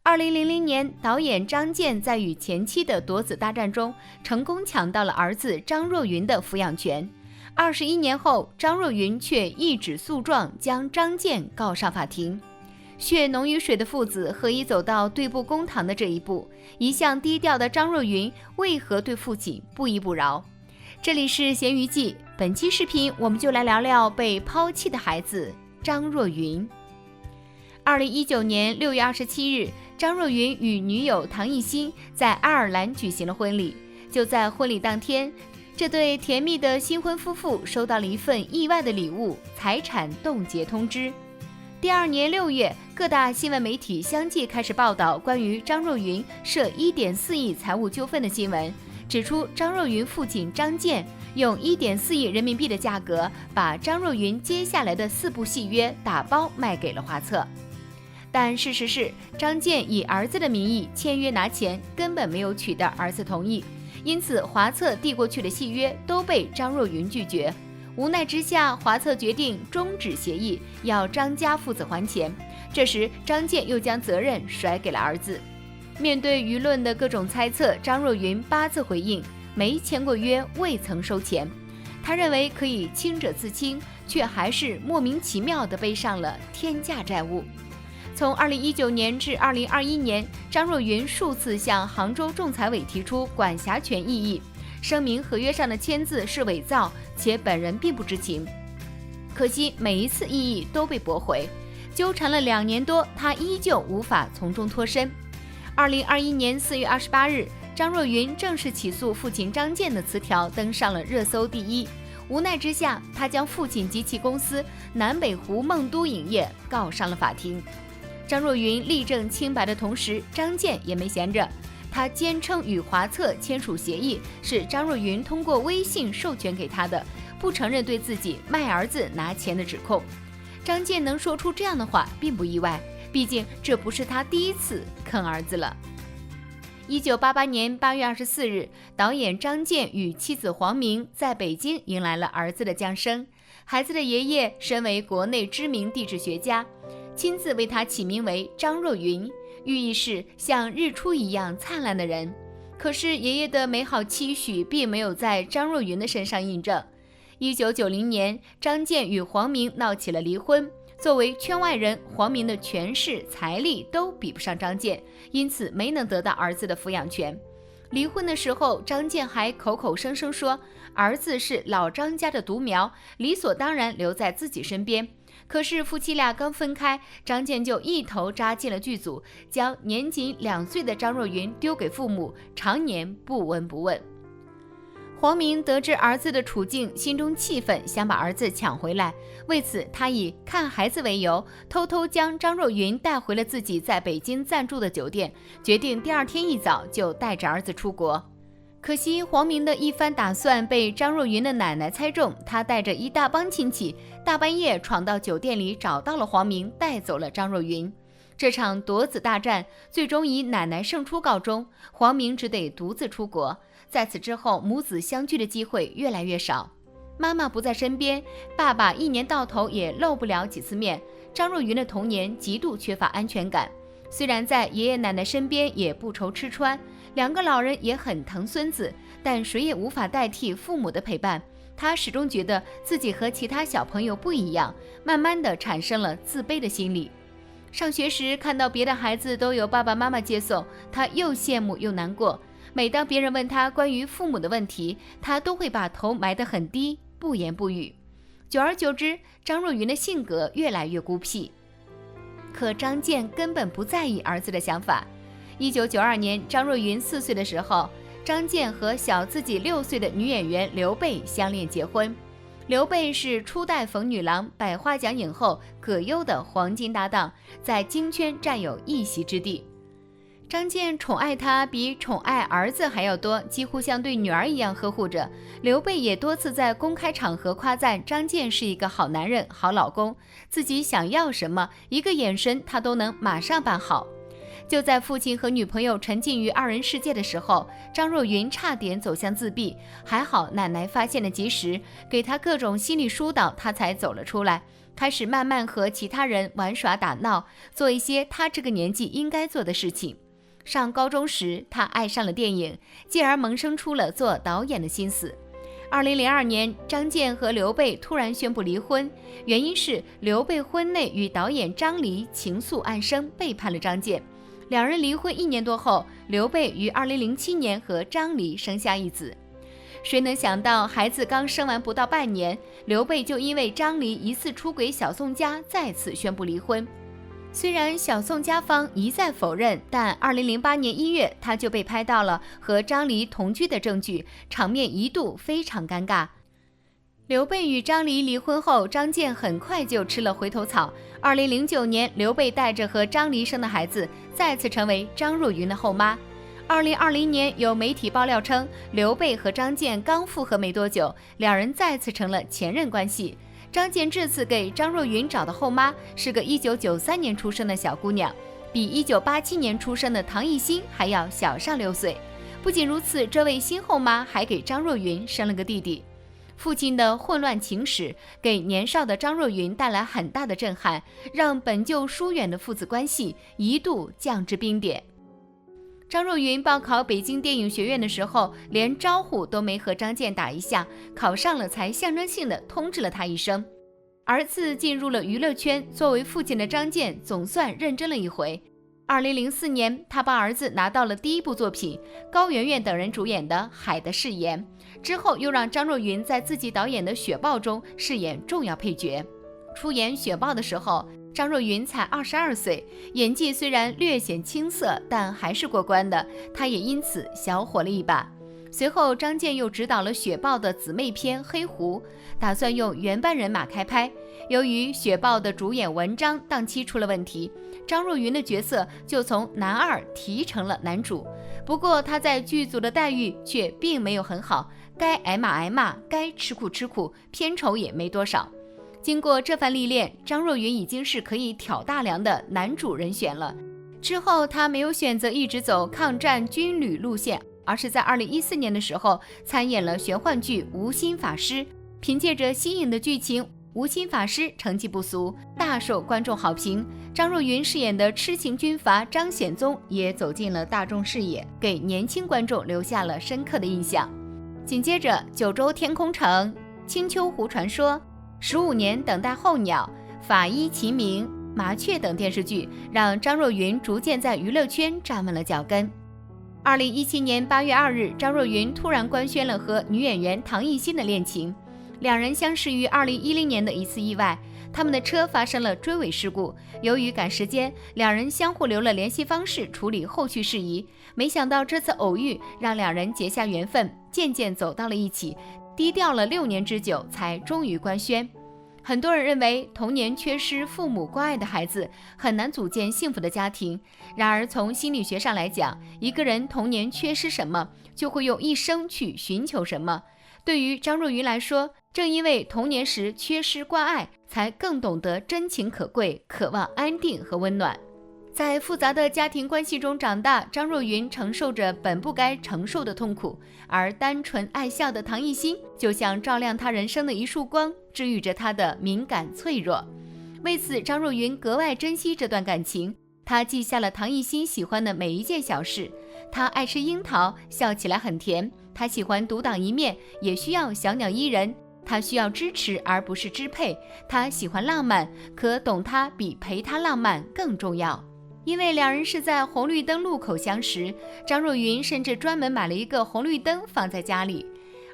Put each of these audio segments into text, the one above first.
2000年，导演张健在与前妻的夺子大战中，成功抢到了儿子张若昀的抚养权。21年后，张若昀却一纸诉状将张健告上法庭。血浓于水的父子何以走到对簿公堂的这一步？一向低调的张若昀为何对父亲不依不饶？这里是咸鱼记，本期视频我们就来聊聊被抛弃的孩子张若昀。2019年6月27日，张若昀与女友唐艺昕在爱尔兰举行了婚礼。就在婚礼当天，这对甜蜜的新婚夫妇收到了一份意外的礼物——财产冻结通知。第二年6月，各大新闻媒体相继开始报道关于张若昀涉1.4亿财务纠纷的新闻，指出张若昀父亲张健用1.4亿人民币的价格把张若昀接下来的4部戏约打包卖给了华策。但事实是，张健以儿子的名义签约拿钱，根本没有取得儿子同意，因此华策递过去的戏约都被张若昀拒绝。无奈之下，华策决定终止协议，要张家父子还钱。这时，张健又将责任甩给了儿子。面对舆论的各种猜测，张若昀8字回应：没签过约，未曾收钱。他认为可以清者自清，却还是莫名其妙地背上了天价债务。从2019年至2021年，张若昀数次向杭州仲裁委提出管辖权异议，声明合约上的签字是伪造，且本人并不知情。可惜每一次异议都被驳回，纠缠了2年多，他依旧无法从中脱身。2021年4月28日，张若昀正式起诉父亲张健的词条登上了热搜第一。无奈之下，他将父亲及其公司南北湖梦都影业告上了法庭。张若昀力证清白的同时，张健也没闲着。他坚称与华策签署协议是张若昀通过微信授权给他的，不承认对自己卖儿子拿钱的指控。张健能说出这样的话并不意外，毕竟这不是他第一次坑儿子了。1988年8月24日，导演张健与妻子黄明在北京迎来了儿子的降生。孩子的爷爷身为国内知名地质学家，亲自为他起名为张若昀，寓意是像日出一样灿烂的人。可是爷爷的美好期许并没有在张若昀的身上印证。1990年，张健与黄明闹起了离婚。作为圈外人，黄明的权势、财力都比不上张健，因此没能得到儿子的抚养权。离婚的时候，张健还口口声声说儿子是老张家的独苗，理所当然留在自己身边。可是夫妻俩刚分开，张健就一头扎进了剧组，将年仅2岁的张若昀丢给父母，常年不闻不问。黄明得知儿子的处境，心中气愤，想把儿子抢回来。为此，他以看孩子为由，偷偷将张若昀带回了自己在北京暂住的酒店，决定第2天一早就带着儿子出国。可惜黄明的一番打算被张若昀的奶奶猜中，他带着一大帮亲戚，大半夜闯到酒店里，找到了黄明，带走了张若昀。这场夺子大战最终以奶奶胜出告终，黄明只得独自出国。在此之后，母子相聚的机会越来越少，妈妈不在身边，爸爸1年到头也露不了几次面。张若昀的童年极度缺乏安全感，虽然在爷爷奶奶身边也不愁吃穿，2个老人也很疼孙子，但谁也无法代替父母的陪伴。他始终觉得自己和其他小朋友不一样，慢慢的产生了自卑的心理。上学时看到别的孩子都有爸爸妈妈接送，他又羡慕又难过。每当别人问他关于父母的问题，他都会把头埋得很低，不言不语。久而久之，张若昀的性格越来越孤僻。可张健根本不在意儿子的想法。1992年，张若昀4岁的时候，张健和小自己6岁的女演员刘贝相恋结婚。刘贝是初代冯女郎、百花奖影后葛优的黄金搭档，在京圈占有一席之地。张健宠爱她比宠爱儿子还要多，几乎像对女儿一样呵护着。刘备也多次在公开场合夸赞张健是一个好男人、好老公，自己想要什么，一个眼神他都能马上办好。就在父亲和女朋友沉浸于二人世界的时候，张若昀差点走向自闭，还好奶奶发现的及时，给他各种心理疏导，他才走了出来，开始慢慢和其他人玩耍打闹，做一些他这个年纪应该做的事情。上高中时，他爱上了电影，继而萌生出了做导演的心思。2002年，张健和刘备突然宣布离婚，原因是刘备婚内与导演张黎情愫暗生，背叛了张健。两人离婚1年多后，刘备于2007年和张黎生下一子。谁能想到，孩子刚生完不到半年，刘备就因为张黎疑似出轨小宋家，再次宣布离婚。虽然小宋家方一再否认，但2008年1月，他就被拍到了和张黎同居的证据，场面一度非常尴尬。刘备与张黎离婚后，张健很快就吃了回头草。2009年，刘备带着和张黎生的孩子，再次成为张若昀的后妈。2020年，有媒体爆料称，刘备和张健刚复合没多久，两人再次成了前任关系。张健这次给张若昀找的后妈是个1993年出生的小姑娘，比1987年出生的唐艺昕还要小上6岁。不仅如此，这位新后妈还给张若昀生了个弟弟。父亲的混乱情史给年少的张若昀带来很大的震撼，让本就疏远的父子关系一度降至冰点。张若昀报考北京电影学院的时候，连招呼都没和张健打一下，考上了才象征性的通知了他一声。儿子进入了娱乐圈，作为父亲的张健总算认真了一回。2004年，他帮儿子拿到了第一部作品，高圆圆等人主演的《海的誓言》，之后又让张若昀在自己导演的《雪豹》中饰演重要配角。出演《雪豹》的时候，张若昀才22岁，演技虽然略显青涩，但还是过关的，他也因此小火了一把。随后，张健又执导了《雪豹》的姊妹篇《黑狐》，打算用原班人马开拍。由于《雪豹》的主演文章档期出了问题，张若昀的角色就从男二提成了男主。不过他在剧组的待遇却并没有很好，该挨骂挨骂，该吃苦吃苦，片酬也没多少。经过这番历练，张若昀已经是可以挑大梁的男主人选了。之后他没有选择一直走抗战军旅路线，而是在2014年的时候参演了玄幻剧《无心法师》，凭借着新颖的剧情，无心法师成绩不俗，大受观众好评。张若昀饰演的痴情军阀张显宗也走进了大众视野，给年轻观众留下了深刻的印象。紧接着，《九州天空城》、《青丘狐传说》、15年等待候鸟、法医秦明、麻雀等电视剧，让张若昀逐渐在娱乐圈站稳了脚跟。2017年8月2日，张若昀突然官宣了和女演员唐艺昕的恋情。两人相识于2010年的一次意外，他们的车发生了追尾事故，由于赶时间，两人相互留了联系方式处理后续事宜。没想到这次偶遇让两人结下缘分，渐渐走到了一起，低调了6年之久，才终于官宣。很多人认为童年缺失父母关爱的孩子很难组建幸福的家庭，然而从心理学上来讲，一个人童年缺失什么，就会用一生去寻求什么。对于张若昀来说，正因为童年时缺失关爱，才更懂得真情可贵，渴望安定和温暖。在复杂的家庭关系中长大，张若昀承受着本不该承受的痛苦，而单纯爱笑的唐艺昕就像照亮他人生的一束光，治愈着他的敏感脆弱。为此，张若昀格外珍惜这段感情，他记下了唐艺昕喜欢的每一件小事。他爱吃樱桃，笑起来很甜。他喜欢独当一面，也需要小鸟依人。他需要支持而不是支配。他喜欢浪漫，可懂他比陪他浪漫更重要。因为两人是在红绿灯路口相识，张若昀甚至专门买了一个红绿灯放在家里。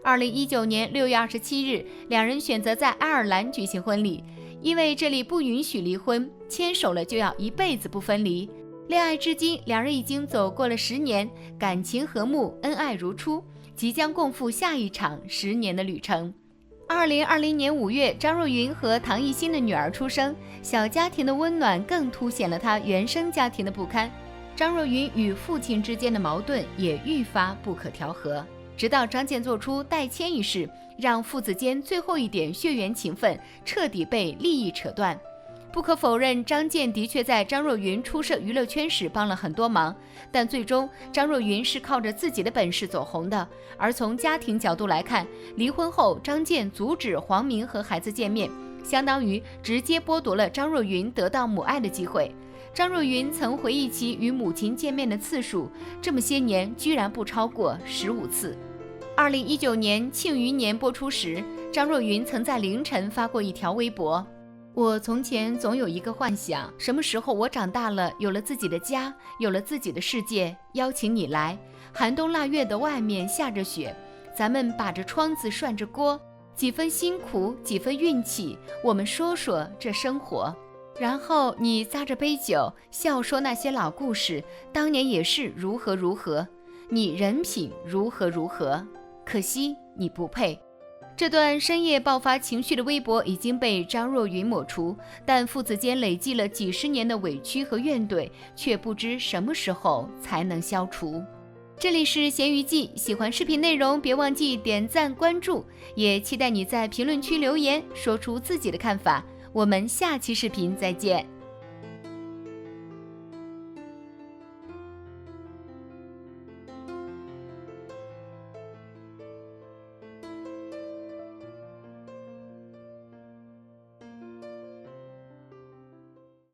2019年6月27日，两人选择在爱尔兰举行婚礼，因为这里不允许离婚，牵手了就要一辈子不分离。恋爱至今，两人已经走过了10年，感情和睦，恩爱如初，即将共赴下一场10年的旅程。2020年5月，张若昀和唐艺昕的女儿出生，小家庭的温暖更凸显了他原生家庭的不堪。张若昀与父亲之间的矛盾也愈发不可调和，直到张健做出代签一事，让父子间最后一点血缘情分彻底被利益扯断。不可否认，张健的确在张若昀出涉娱乐圈时帮了很多忙，但最终张若昀是靠着自己的本事走红的。而从家庭角度来看，离婚后张健阻止黄明和孩子见面，相当于直接剥夺了张若昀得到母爱的机会。张若昀曾回忆起与母亲见面的次数，这么些年居然不超过15次。2019年《庆余年》播出时，张若昀曾在凌晨发过一条微博：我从前总有一个幻想，什么时候我长大了，有了自己的家，有了自己的世界，邀请你来。寒冬腊月的外面下着雪，咱们把着窗子涮着锅，几分辛苦，几分运气，我们说说这生活。然后你咂着杯酒，笑说那些老故事，当年也是如何如何，你人品如何如何，可惜你不配。这段深夜爆发情绪的微博已经被张若昀抹除，但父子间累积了几十年的委屈和怨怼，却不知什么时候才能消除。这里是咸鱼记，喜欢视频内容别忘记点赞关注，也期待你在评论区留言，说出自己的看法。我们下期视频再见。